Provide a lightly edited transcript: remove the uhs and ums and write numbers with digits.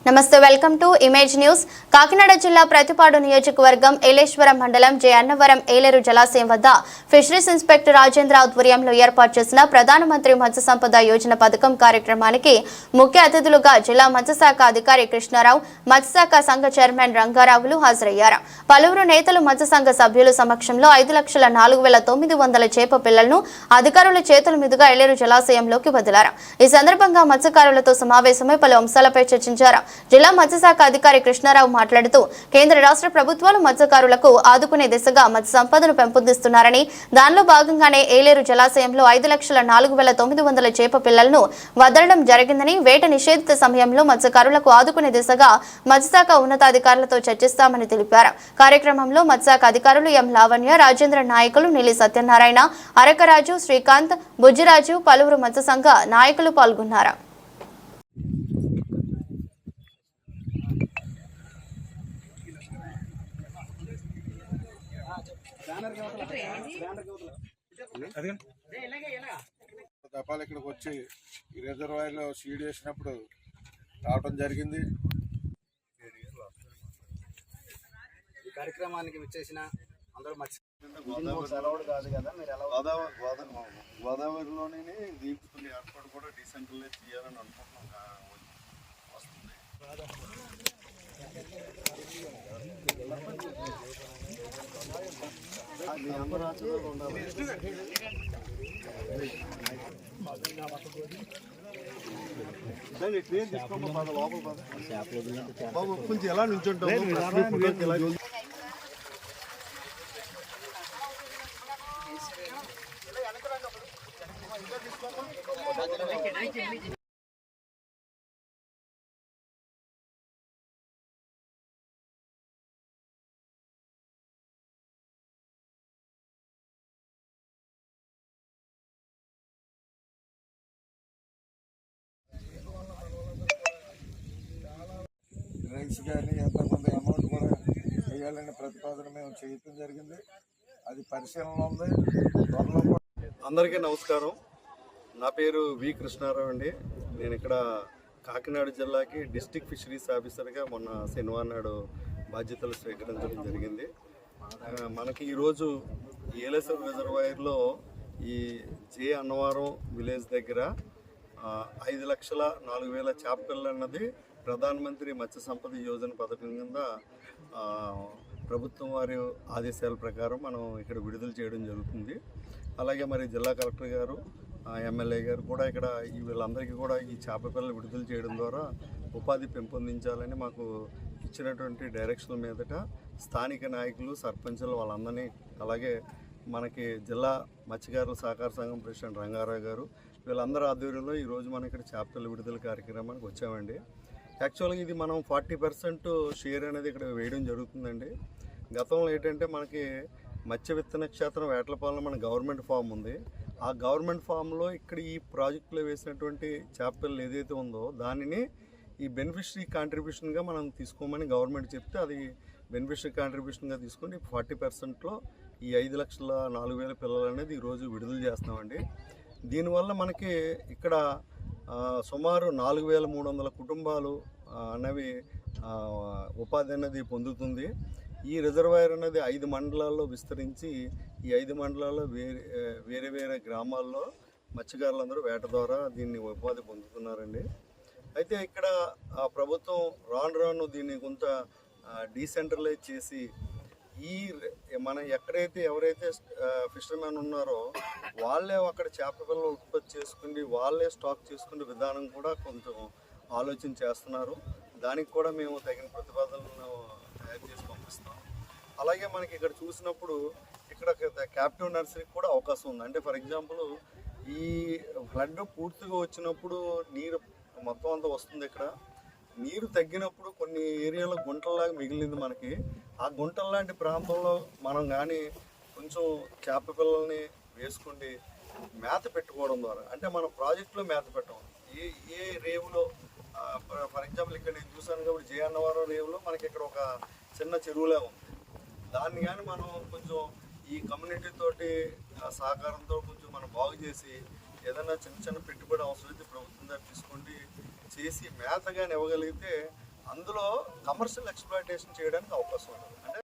నమస్తే welcome to image news. Kakinada జిల్లా ప్రతిపాడు నియోజకవర్గం ఏలేశ్వరం మండలం జే అన్నవరం ఏలేరు జలాశయం వద్ద ఫిషరీస్ ఇన్స్పెక్టర్ రాజేంద్ర ఆధ్వర్యంలో ఏర్పాటు చేసిన ప్రధానమంత్రి మత్స్య సంపద యోజన పథకం కార్యక్రమానికి ముఖ్య అతిథులుగా జిల్లా మత్స్యశాఖ అధికారి కృష్ణారావు, మత్స్యశాఖ సంఘ చైర్మన్ రంగారావులు హాజరయ్యారు. పలువురు నేతలు మత్స్య సంఘ సభ్యుల సమక్షంలో 5,04,900 చేప పిల్లలను అధికారుల చేతుల మీదుగా ఏలేరు జలాశయంలోకి వదిలారు. ఈ సందర్భంగా మత్స్యకారులతో సమావేశమై పలు అంశాలపై చర్చించారు. జిల్లా మత్స్యశాఖ అధికారి కృష్ణారావు మాట్లాడుతూ కేంద్ర రాష్ట్ర ప్రభుత్వాలు మత్స్యకారులకు ఆదుకునే దిశగా మత్స్య సంపదను పెంపొందిస్తున్నారని, దానిలో భాగంగానే ఏలేరు జలాశయంలో 5,04,900 చేప పిల్లలను వదలడం జరిగిందని, వేట నిషేధిత సమయంలో మత్స్యకారులకు ఆదుకునే దిశగా మత్స్యశాఖ ఉన్నతాధికారులతో చర్చిస్తామని తెలిపారు. కార్యక్రమంలో మత్స్యశాఖ అధికారులు ఎం లావణ్య, రాజేంద్ర నాయకులు నీలి సత్యనారాయణ, అరకరాజు, శ్రీకాంత్, బుజ్జిరాజు, పలువురు మత్స్య సంఘ నాయకులు పాల్గొన్నారు. దఫాలు ఇక్కడికి వచ్చి ఈ రిజర్వాయర్లో సీడ్ వేసినప్పుడు రావడం జరిగింది. ఈ కార్యక్రమానికి విచ్చేసిన అందరూ గోదావరిలోనే దీనికి కొన్ని ఏర్పాటు కూడా డీసెంట్రలైజ్ చేయాలని అనుకుంటున్నాం. వస్తుంది కొంచెం ఎలా నుంచుంటాం. రైట్స్ కానీ ఎంతమంది అమౌంట్ కూడా వేయాలనే ప్రతిపాదన మేము చేయటం జరిగింది. అది పరిశీలనలో ఉంది. త్వరలో అందరికీ నమస్కారం. నా పేరు వి కృష్ణారావు అండి. నేను ఇక్కడ కాకినాడ జిల్లాకి డిస్ట్రిక్ట్ ఫిషరీస్ ఆఫీసర్గా మొన్న శనివారం నాడు బాధ్యతలు స్వీకరించడం జరిగింది. మనకి ఈరోజు ఏలేశ్వరం రిజర్వాయర్లో ఈ జే అన్నవరం విలేజ్ దగ్గర 5,04,000 చేప పిల్లలు అన్నది ప్రధానమంత్రి మత్స్య సంపద యోజన పథకం కింద ప్రభుత్వం వారి ఆదేశాల ప్రకారం మనం ఇక్కడ విడుదల చేయడం జరుగుతుంది. అలాగే మరి జిల్లా కలెక్టర్ గారు, ఎమ్మెల్యే గారు కూడా ఇక్కడ వీళ్ళందరికీ కూడా ఈ చేప పిల్లలు విడుదల చేయడం ద్వారా ఉపాధి పెంపొందించాలని మాకు ఇచ్చినటువంటి డైరెక్షన్ల మీదట స్థానిక నాయకులు, సర్పంచులు వాళ్ళందరినీ, అలాగే మనకి జిల్లా మత్స్యకారుల సహకార సంఘం ప్రెసిడెంట్ రంగారావు గారు, వీళ్ళందరూ ఆధ్వర్యంలో ఈరోజు మనం ఇక్కడ చేప పిల్లల విడుదల కార్యక్రమానికి వచ్చామండి. యాక్చువల్గా ఇది మనం 40% షేర్ అనేది ఇక్కడ వేయడం జరుగుతుందండి. గతంలో ఏంటంటే మనకి మత్స్య విత్తన క్షేత్రం వేటలపాలెంలో మన గవర్నమెంట్ ఫామ్ ఉంది. ఆ గవర్నమెంట్ ఫామ్లో ఇక్కడ ఈ ప్రాజెక్టులో వేసినటువంటి చేప పిల్లలు ఏదైతే ఉందో దానిని ఈ బెనిఫిషరీ కాంట్రిబ్యూషన్గా మనం తీసుకోమని గవర్నమెంట్ చెప్తే అది బెనిఫిషరీ కాంట్రిబ్యూషన్గా తీసుకొని 40%లో ఈ 5,04,000 పిల్లలు అనేది ఈరోజు విడుదల చేస్తున్నామండి. దీనివల్ల మనకి ఇక్కడ సుమారు 4,300 కుటుంబాలు అనేవి ఉపాధి అనేది పొందుతుంది. ఈ రిజర్వాయర్ అనేది 5 మండలాల్లో విస్తరించి ఈ 5 మండలాల్లో వేరే వేరే గ్రామాల్లో మత్స్యకారులందరూ వేట ద్వారా దీన్ని ఉపాధి పొందుతున్నారండి. అయితే ఇక్కడ ప్రభుత్వం రాను దీన్ని కొంత డీసెంట్రలైజ్ చేసి ఈ మన ఎవరైతే ఫిషర్మెన్ ఉన్నారో వాళ్ళే అక్కడ చేప పిల్లలు ఉత్పత్తి చేసుకుని వాళ్ళే స్టాక్ చేసుకునే విధానం కూడా కొంచెం ఆలోచన చేస్తున్నారు. దానికి కూడా మేము తగిన ప్రతిపాదనలను తయారు చేసి పంపిస్తాం. అలాగే మనకి ఇక్కడ చూసినప్పుడు ఇక్కడ క్యాప్టివ్ నర్సరీకి కూడా అవకాశం ఉంది. అంటే ఫర్ ఎగ్జాంపుల్ ఈ ఫ్లడ్ పూర్తిగా వచ్చినప్పుడు నీరు మొత్తం అంతా వస్తుంది. ఇక్కడ నీరు తగ్గినప్పుడు కొన్ని ఏరియాలో గుంటల్లాగా మిగిలింది మనకి. ఆ గుంటల్లాంటి ప్రాంతంలో మనం కానీ కొంచెం చేప పిల్లల్ని వేసుకుండి మేత పెట్టుకోవడం ద్వారా, అంటే మనం ప్రాజెక్టులో మేత పెట్టడం, ఏ రేవులో ఫర్ ఎగ్జాంపుల్ ఇక్కడ నేను చూసాను కాబట్టి జే అన్నవరం రేవులో మనకి ఇక్కడ ఒక చిన్న చెరువులే ఉంది. దాన్ని కానీ మనం కొంచెం ఈ కమ్యూనిటీ తోటి సహకారంతో కొంచెం మనం బాగు చేసి ఏదైనా చిన్న చిన్న పెట్టుబడి అవసరమైతే ప్రభుత్వం దగ్గర తీసుకోండి చేసి మేత కానీ ఇవ్వగలిగితే అందులో కమర్షియల్ ఎక్స్ప్లాయిటేషన్ చేయడానికి అవకాశం ఉంటుంది. అంటే